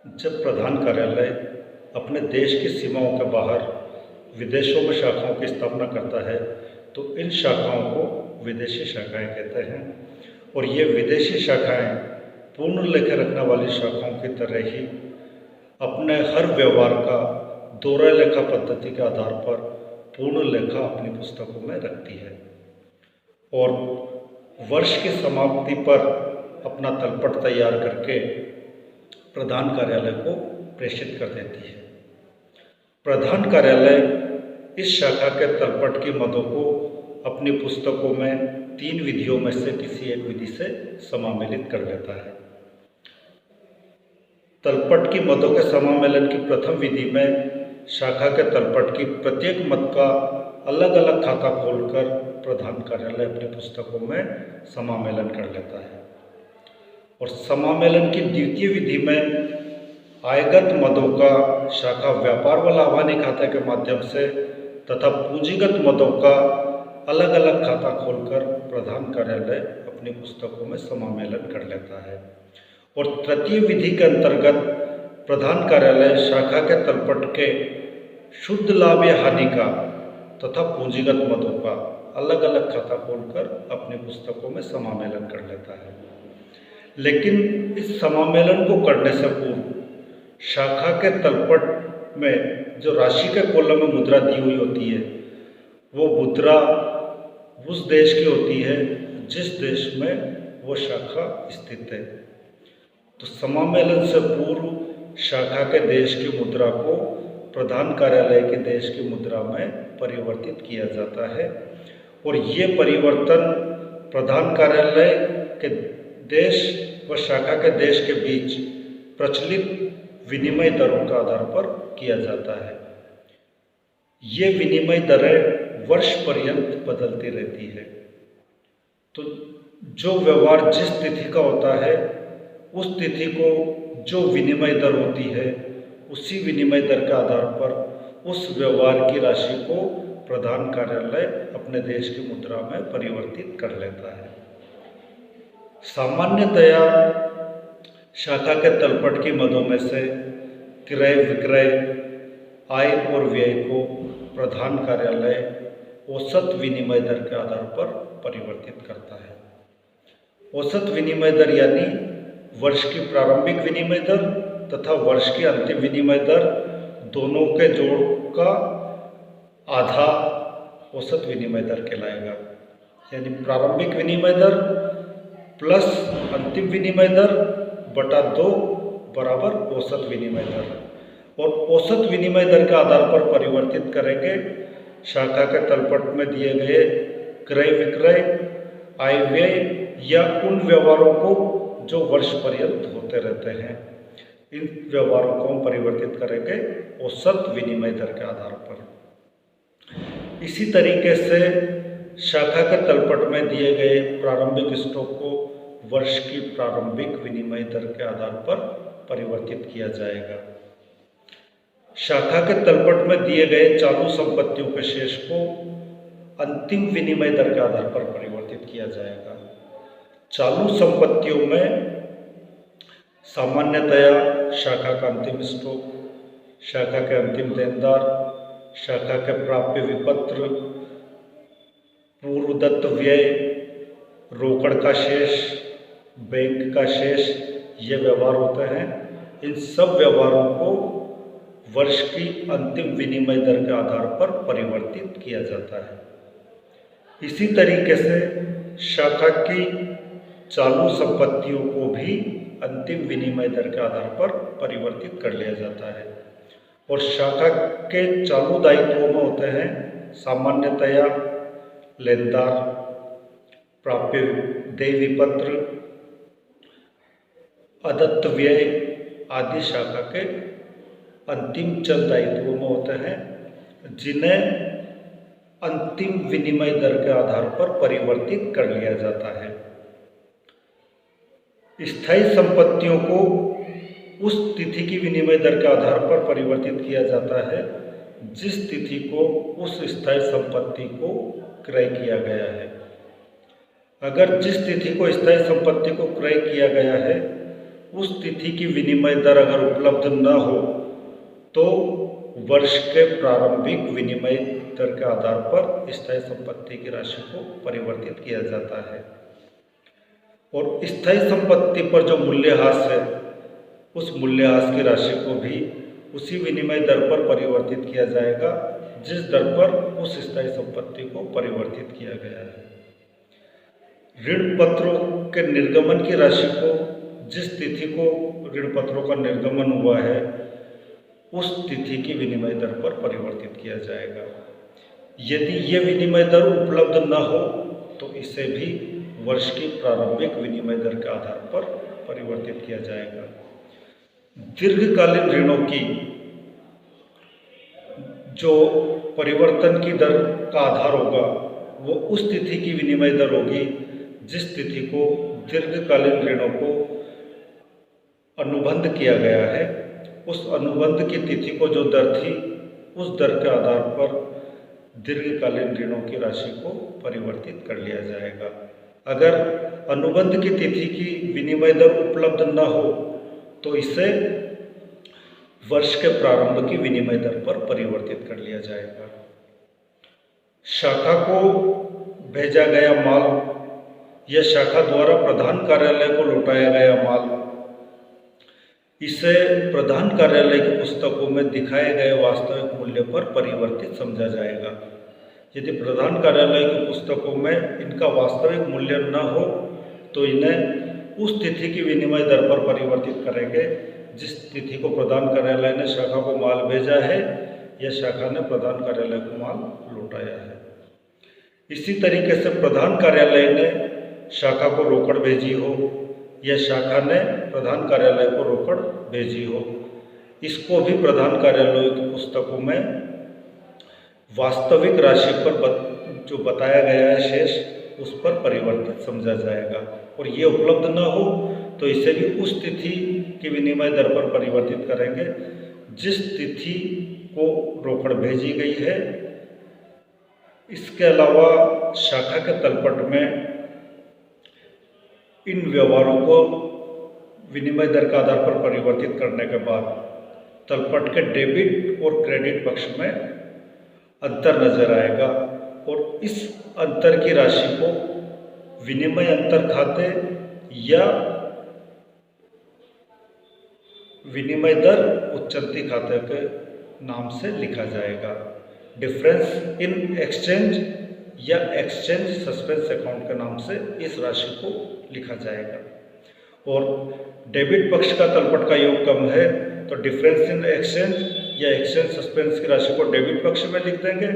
जब प्रधान कार्यालय अपने देश की सीमाओं के बाहर विदेशों में शाखाओं की स्थापना करता है तो इन शाखाओं को विदेशी शाखाएं कहते हैं। और ये विदेशी शाखाएं पूर्ण लेखे रखने वाली शाखाओं की तरह ही अपने हर व्यवहार का दोहरा लेखा पद्धति के आधार पर पूर्ण लेखा अपनी पुस्तकों में रखती है और वर्ष की समाप्ति पर अपना तलपट तैयार करके प्रधान कार्यालय को प्रेषित कर देती है। प्रधान कार्यालय इस शाखा के तलपट की मदों को अपनी पुस्तकों में 3 विधियों में से किसी एक विधि से समामेलित कर लेता है। तलपट की मदों के समामेलन की प्रथम विधि में शाखा के तलपट की प्रत्येक मद का अलग अलग खाता खोलकर प्रधान कार्यालय अपनी पुस्तकों में समामेलन कर लेता है। और समामेलन की द्वितीय विधि में आयगत मदों का शाखा व्यापार व लाभानी खाते के माध्यम से तथा पूंजीगत मदों का अलग अलग खाता खोलकर प्रधान कार्यालय अपनी पुस्तकों में समामेलन कर लेता है। और तृतीय विधि के अंतर्गत प्रधान कार्यालय शाखा के तलपट के शुद्ध लाभ या हानि का तथा पूंजीगत मदों का अलग अलग खाता खोलकर अपनी पुस्तकों में समामेलन कर लेता है। लेकिन इस समामेलन को करने से पूर्व शाखा के तलपट में जो राशि के कॉलम में मुद्रा दी हुई होती है वो मुद्रा उस देश की होती है जिस देश में वो शाखा स्थित है। तो समामेलन से पूर्व शाखा के देश की मुद्रा को प्रधान कार्यालय के देश की मुद्रा में परिवर्तित किया जाता है और ये परिवर्तन प्रधान कार्यालय के देश व शाखा के देश के बीच प्रचलित विनिमय दरों के आधार पर किया जाता है। ये विनिमय दरें वर्ष पर्यंत बदलती रहती है। तो जो व्यवहार जिस तिथि का होता है उस तिथि को जो विनिमय दर होती है उसी विनिमय दर के आधार पर उस व्यवहार की राशि को प्रधान कार्यालय अपने देश की मुद्रा में परिवर्तित कर लेता है। सामान्यतया शाखा के तलपट की मदों में से क्रय विक्रय आय और व्यय को प्रधान कार्यालय औसत विनिमय दर के आधार पर परिवर्तित करता है। औसत विनिमय दर यानी वर्ष की प्रारंभिक विनिमय दर तथा वर्ष की अंतिम विनिमय दर दोनों के जोड़ का आधा औसत विनिमय दर कहलाएगा। यानी प्रारंभिक विनिमय दर प्लस अंतिम विनिमय दर बटा 2 बराबर औसत विनिमय दर। और औसत विनिमय दर के आधार पर परिवर्तित करेंगे शाखा के तलपट में दिए गए क्रय विक्रय आय व्यय या उन व्यवहारों को जो वर्ष पर्यंत होते रहते हैं। इन व्यवहारों को हम परिवर्तित करेंगे औसत विनिमय दर के आधार पर। इसी तरीके से शाखा के तलपट में दिए गए प्रारंभिक स्टॉक को वर्ष की प्रारंभिक विनिमय दर के आधार पर परिवर्तित किया जाएगा। शाखा के तलपट में दिए गए चालू संपत्तियों के शेष को अंतिम विनिमय दर के आधार पर परिवर्तित किया जाएगा। चालू संपत्तियों में सामान्यतया शाखा का अंतिम स्टॉक, शाखा के अंतिम देनदार, शाखा के प्राप्य विपत्र, पूर्वदत्त व्यय, रोकड़ का शेष, बैंक का शेष, ये व्यवहार होते हैं। इन सब व्यवहारों को वर्ष की अंतिम विनिमय दर के आधार पर परिवर्तित किया जाता है। इसी तरीके से शाखा की चालू संपत्तियों को भी अंतिम विनिमय दर के आधार पर परिवर्तित कर लिया जाता है। और शाखा के चालू दायित्वों में होते हैं सामान्यतया लेनदार, प्राप्य देय विपत्र, अदत्त व्यय आदि शाखा के अंतिम चल दायित्वों में होते हैं जिन्हें अंतिम विनिमय दर के आधार पर परिवर्तित कर लिया जाता है। स्थायी संपत्तियों को उस तिथि की विनिमय दर के आधार पर परिवर्तित किया जाता है जिस तिथि को उस स्थायी संपत्ति को क्रय किया गया है। अगर जिस तिथि को स्थायी संपत्ति को क्रय किया गया है उस तिथि की विनिमय दर अगर उपलब्ध न हो तो वर्ष के प्रारंभिक विनिमय दर के आधार पर स्थायी संपत्ति की राशि को परिवर्तित किया जाता है। और स्थायी संपत्ति पर जो मूल्यह्रास है उस मूल्यह्रास की राशि को भी उसी विनिमय दर पर परिवर्तित किया जाएगा जिस दर पर उस स्थायी संपत्ति को परिवर्तित किया गया है। ऋण पत्रों के निर्गमन की राशि को जिस तिथि को ऋण पत्रों का निर्गमन हुआ है उस तिथि की विनिमय दर पर परिवर्तित किया जाएगा। यदि ये विनिमय दर उपलब्ध न हो तो इसे भी वर्ष की प्रारंभिक विनिमय दर के आधार पर परिवर्तित किया जाएगा। दीर्घकालीन ऋणों की जो परिवर्तन की दर का आधार होगा वो उस तिथि की विनिमय दर होगी जिस तिथि को दीर्घकालीन ऋणों को अनुबंध किया गया है। उस अनुबंध की तिथि को जो दर थी उस दर के आधार पर दीर्घकालीन ऋणों की राशि को परिवर्तित कर लिया जाएगा। अगर अनुबंध की तिथि की विनिमय दर उपलब्ध न हो तो इसे वर्ष के प्रारंभ की विनिमय दर पर परिवर्तित कर लिया जाएगा। शाखा को भेजा गया माल या शाखा द्वारा प्रधान कार्यालय को लौटाया गया माल, इसे प्रधान कार्यालय की पुस्तकों में दिखाए गए वास्तविक मूल्य पर परिवर्तित समझा जाएगा। यदि प्रधान कार्यालय की पुस्तकों में इनका वास्तविक मूल्य न हो तो इन्हें उस तिथि की विनिमय दर पर परिवर्तित करेंगे जिस तिथि को प्रधान कार्यालय ने शाखा को माल भेजा है या शाखा ने प्रधान कार्यालय को माल लौटाया है। इसी तरीके से प्रधान कार्यालय ने शाखा को रोकड़ भेजी हो या शाखा ने प्रधान कार्यालय को रोकड़ भेजी हो, इसको भी प्रधान कार्यालय की पुस्तकों में वास्तविक राशि पर जो बताया गया है शेष उस पर परिवर्तित समझा जाएगा। और ये उपलब्ध न हो तो इसे भी उस तिथि की विनिमय दर पर परिवर्तित करेंगे जिस तिथि को रोकड़ भेजी गई है। इसके अलावा शाखा के तलपट में इन व्यवहारों को विनिमय दर के आधार पर परिवर्तित करने के बाद तलपट के डेबिट और क्रेडिट पक्ष में अंतर नजर आएगा और इस अंतर की राशि को विनिमय अंतर खाते या विनिमय दर उच्चंती खाते के नाम से लिखा जाएगा। डिफरेंस इन एक्सचेंज या एक्सचेंज सस्पेंस अकाउंट के नाम से इस राशि को लिखा जाएगा। और डेबिट पक्ष का तलपट का योग कम है तो डिफरेंस इन एक्सचेंज या एक्सचेंज सस्पेंस की राशि को डेबिट पक्ष में लिख देंगे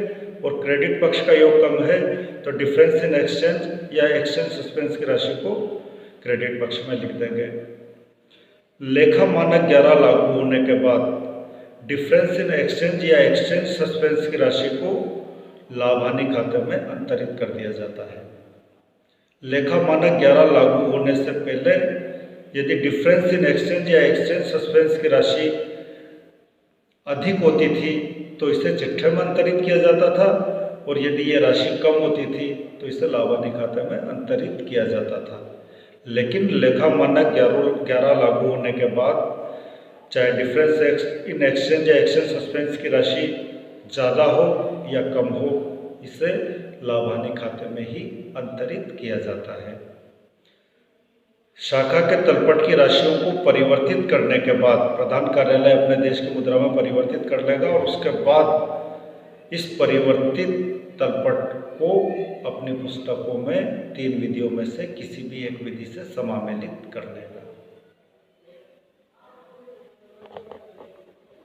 और क्रेडिट पक्ष का योग कम है तो डिफरेंस इन एक्सचेंज या एक्सचेंज सस्पेंस की राशि को क्रेडिट पक्ष में लिख देंगे। लेखा मानक 11 लागू होने के बाद डिफरेंस इन एक्सचेंज या एक्सचेंज सस्पेंस की राशि को लाभ हानि खाते में अंतरित कर दिया जाता है। लेखा मानक 11 लागू होने से पहले यदि डिफरेंस इन एक्सचेंज या एक्सचेंज सस्पेंस की राशि अधिक होती थी तो इसे चिट्ठे में अंतरित किया जाता था और यदि ये राशि कम होती थी तो इसे लाभ हानि खाते में अंतरित किया जाता था। लेकिन लेखा मानक 11 लागू होने के बाद चाहे डिफरेंस इन एक्सचेंज या एक्सचेंज सस्पेंस की राशि ज़्यादा हो या कम हो इसे लाभ हानि खाते में ही अंतरित किया जाता है। शाखा के तलपट की राशियों को परिवर्तित करने के बाद प्रधान कार्यालय अपने देश की मुद्रा में परिवर्तित कर लेगा और उसके बाद इस परिवर्तित तलपट को अपनी पुस्तकों में 3 विधियों में से किसी भी एक विधि से समामेलित कर लेगा।